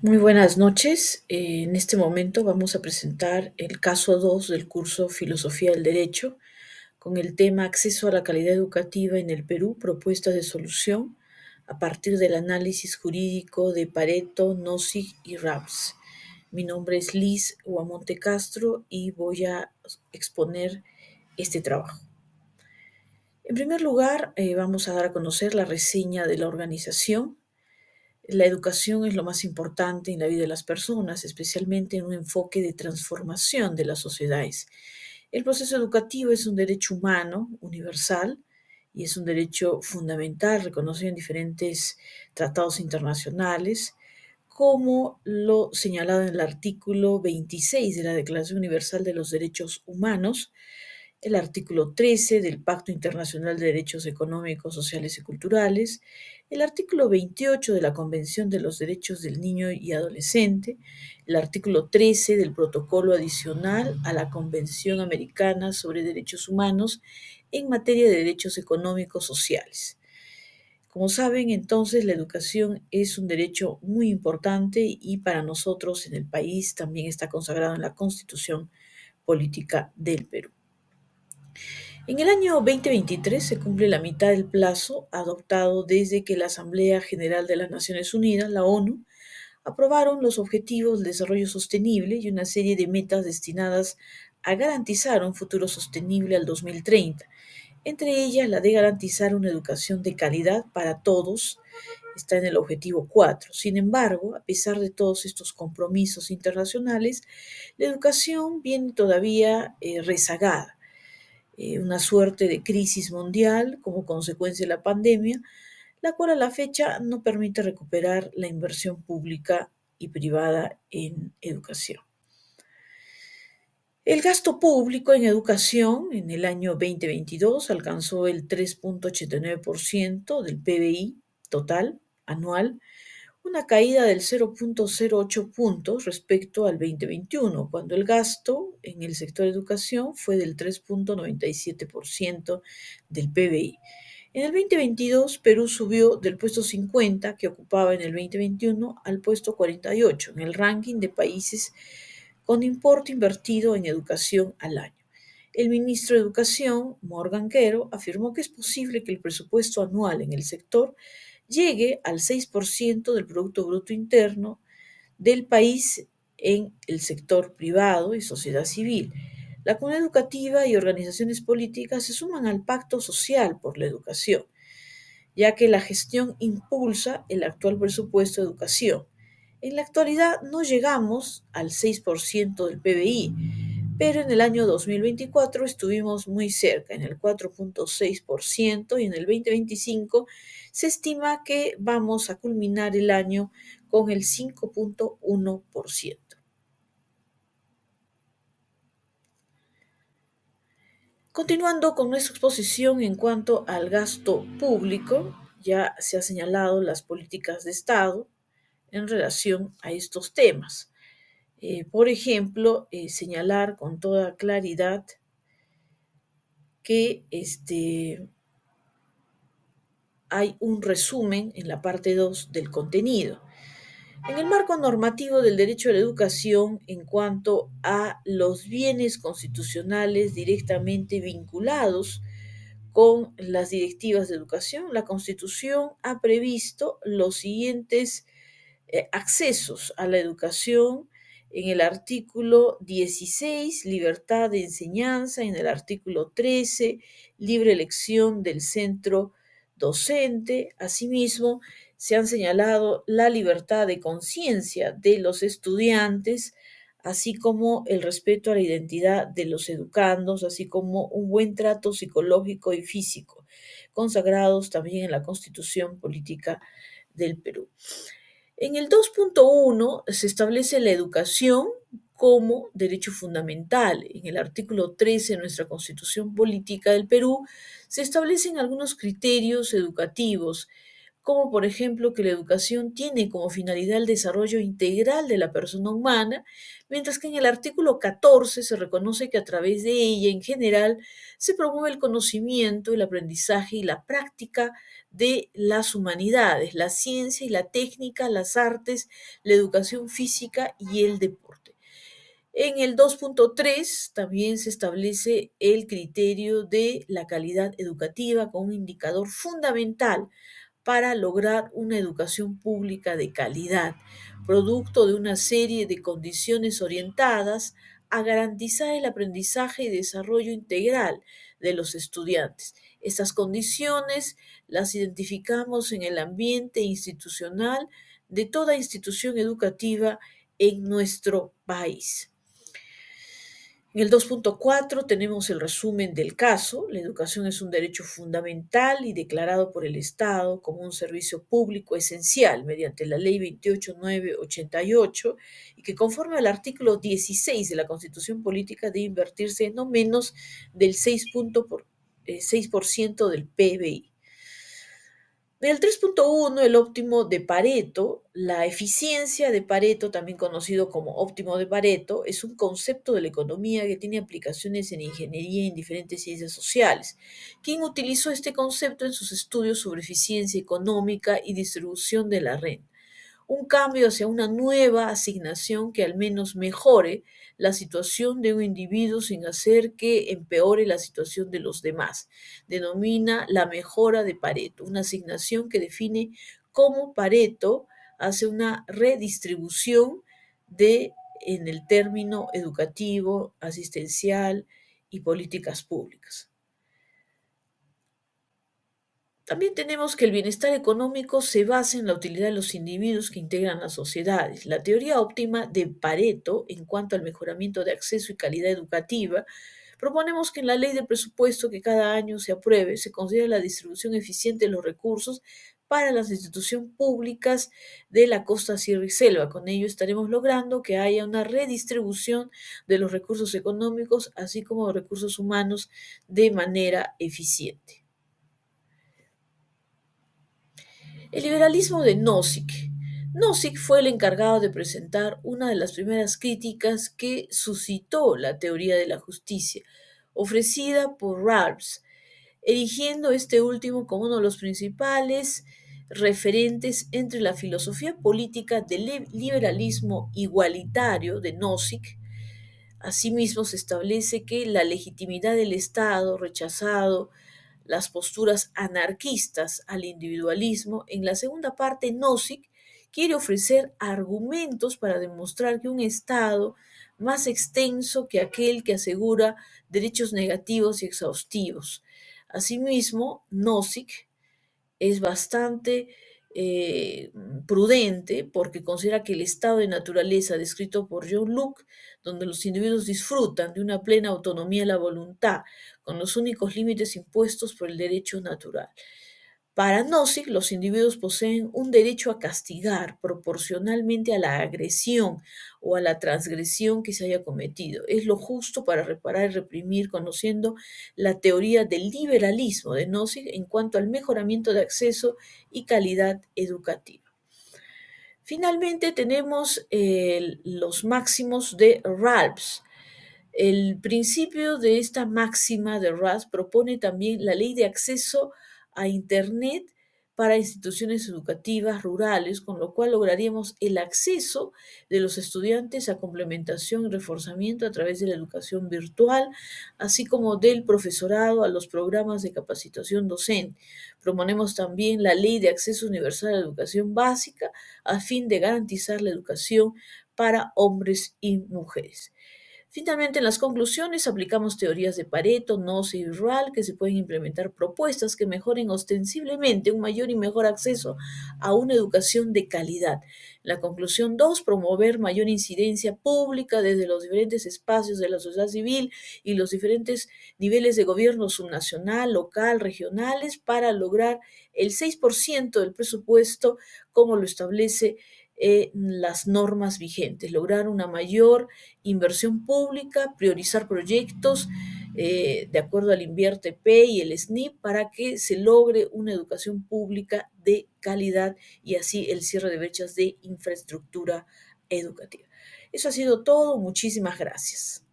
Muy buenas noches. En este momento vamos a presentar el caso 2 del curso Filosofía del Derecho con el tema Acceso a la calidad educativa en el Perú, propuestas de solución a partir del análisis jurídico de Pareto, Nozick y Raps. Mi nombre es Liz Huamonte Castro y voy a exponer este trabajo. En primer lugar, vamos a dar a conocer la reseña de la organización. La educación es lo más importante en la vida de las personas, especialmente en un enfoque de transformación de las sociedades. El proceso educativo es un derecho humano universal y es un derecho fundamental reconocido en diferentes tratados internacionales, como lo señalado en el artículo 26 de la Declaración Universal de los Derechos Humanos, el artículo 13 del Pacto Internacional de Derechos Económicos, Sociales y Culturales, el artículo 28 de la Convención de los Derechos del Niño y Adolescente, el artículo 13 del Protocolo Adicional a la Convención Americana sobre Derechos Humanos en materia de derechos económicos sociales. Como saben, entonces, la educación es un derecho muy importante y para nosotros en el país también está consagrado en la Constitución Política del Perú. En el año 2023 se cumple la mitad del plazo adoptado desde que la Asamblea General de las Naciones Unidas, la ONU, aprobaron los Objetivos del Desarrollo Sostenible y una serie de metas destinadas a garantizar un futuro sostenible al 2030, entre ellas la de garantizar una educación de calidad para todos, está en el objetivo 4. Sin embargo, a pesar de todos estos compromisos internacionales, la educación viene todavía rezagada, una suerte de crisis mundial como consecuencia de la pandemia, la cual a la fecha no permite recuperar la inversión pública y privada en educación. El gasto público en educación en el año 2022 alcanzó el 3,89% del PBI total anual, una caída del 0,08 puntos respecto al 2021, cuando el gasto en el sector educación fue del 3,97% del PBI. En el 2022, Perú subió del puesto 50 que ocupaba en el 2021 al puesto 48 en el ranking de países con importe invertido en educación al año. El ministro de Educación, Morgan Quero, afirmó que es posible que el presupuesto anual en el sector llegue al 6% del Producto Bruto Interno del país en el sector privado y sociedad civil. La comunidad educativa y organizaciones políticas se suman al Pacto Social por la Educación, ya que la gestión impulsa el actual presupuesto de educación. En la actualidad no llegamos al 6% del PBI, pero en el año 2024 estuvimos muy cerca, en el 4,6%, y en el 2025 se estima que vamos a culminar el año con el 5,1%. Continuando con nuestra exposición en cuanto al gasto público, ya se ha señalado las políticas de Estado en relación a estos temas. Por ejemplo, señalar con toda claridad que hay un resumen en la parte 2 del contenido. En el marco normativo del derecho a la educación, en cuanto a los bienes constitucionales directamente vinculados con las directivas de educación, la Constitución ha previsto los siguientes accesos a la educación en el artículo 16, libertad de enseñanza, en el artículo 13, libre elección del centro docente. Asimismo, se han señalado la libertad de conciencia de los estudiantes, así como el respeto a la identidad de los educandos, así como un buen trato psicológico y físico, consagrados también en la Constitución Política del Perú. En el 2,1 se establece la educación como derecho fundamental. En el artículo 13 de nuestra Constitución Política del Perú se establecen algunos criterios educativos, como por ejemplo que la educación tiene como finalidad el desarrollo integral de la persona humana, mientras que en el artículo 14 se reconoce que a través de ella, en general, se promueve el conocimiento, el aprendizaje y la práctica de las humanidades, la ciencia y la técnica, las artes, la educación física y el deporte. En el 2.3 también se establece el criterio de la calidad educativa como un indicador fundamental para lograr una educación pública de calidad, producto de una serie de condiciones orientadas a garantizar el aprendizaje y desarrollo integral de los estudiantes. Estas condiciones las identificamos en el ambiente institucional de toda institución educativa en nuestro país. En el 2.4 tenemos el resumen del caso. La educación es un derecho fundamental y declarado por el Estado como un servicio público esencial mediante la Ley 28988 y que conforme al artículo 16 de la Constitución Política debe invertirse no menos del 6% del PBI. En el 3.1, el óptimo de Pareto, la eficiencia de Pareto, también conocido como óptimo de Pareto, es un concepto de la economía que tiene aplicaciones en ingeniería y en diferentes ciencias sociales. Quien utilizó este concepto en sus estudios sobre eficiencia económica y distribución de la renta, un cambio hacia una nueva asignación que al menos mejore la situación de un individuo sin hacer que empeore la situación de los demás. Denomina la mejora de Pareto, una asignación que define cómo Pareto hace una redistribución en el término educativo, asistencial y políticas públicas. También tenemos que el bienestar económico se basa en la utilidad de los individuos que integran las sociedades. La teoría óptima de Pareto, en cuanto al mejoramiento de acceso y calidad educativa, proponemos que en la ley de presupuesto que cada año se apruebe se considere la distribución eficiente de los recursos para las instituciones públicas de la costa, sierra y selva. Con ello estaremos logrando que haya una redistribución de los recursos económicos, así como de recursos humanos, de manera eficiente. El liberalismo de Nozick. Nozick fue el encargado de presentar una de las primeras críticas que suscitó la teoría de la justicia, ofrecida por Rawls, erigiendo este último como uno de los principales referentes entre la filosofía política del liberalismo igualitario de Nozick. Asimismo, se establece que la legitimidad del Estado, rechazado las posturas anarquistas al individualismo, en la segunda parte, Nozick quiere ofrecer argumentos para demostrar que un Estado más extenso que aquel que asegura derechos negativos y exhaustivos. Asimismo, Nozick es bastante prudente porque considera que el estado de naturaleza descrito por John Locke, donde los individuos disfrutan de una plena autonomía de la voluntad, con los únicos límites impuestos por el derecho natural. Para Nozick, los individuos poseen un derecho a castigar proporcionalmente a la agresión o a la transgresión que se haya cometido. Es lo justo para reparar y reprimir, conociendo la teoría del liberalismo de Nozick en cuanto al mejoramiento de acceso y calidad educativa. Finalmente tenemos los máximos de Rawls. El principio de esta máxima de Rawls propone también la ley de acceso a Internet para instituciones educativas rurales, con lo cual lograríamos el acceso de los estudiantes a complementación y reforzamiento a través de la educación virtual, así como del profesorado a los programas de capacitación docente. Proponemos también la ley de acceso universal a la educación básica a fin de garantizar la educación para hombres y mujeres. Finalmente, en las conclusiones aplicamos teorías de Pareto, Nozick y Rawls que se pueden implementar propuestas que mejoren ostensiblemente un mayor y mejor acceso a una educación de calidad. La conclusión 2, promover mayor incidencia pública desde los diferentes espacios de la sociedad civil y los diferentes niveles de gobierno subnacional, local, regionales, para lograr el 6% del presupuesto como lo establece las normas vigentes, lograr una mayor inversión pública, priorizar proyectos de acuerdo al INVIERTE-P y el SNIP, para que se logre una educación pública de calidad y así el cierre de brechas de infraestructura educativa. Eso ha sido todo. Muchísimas gracias.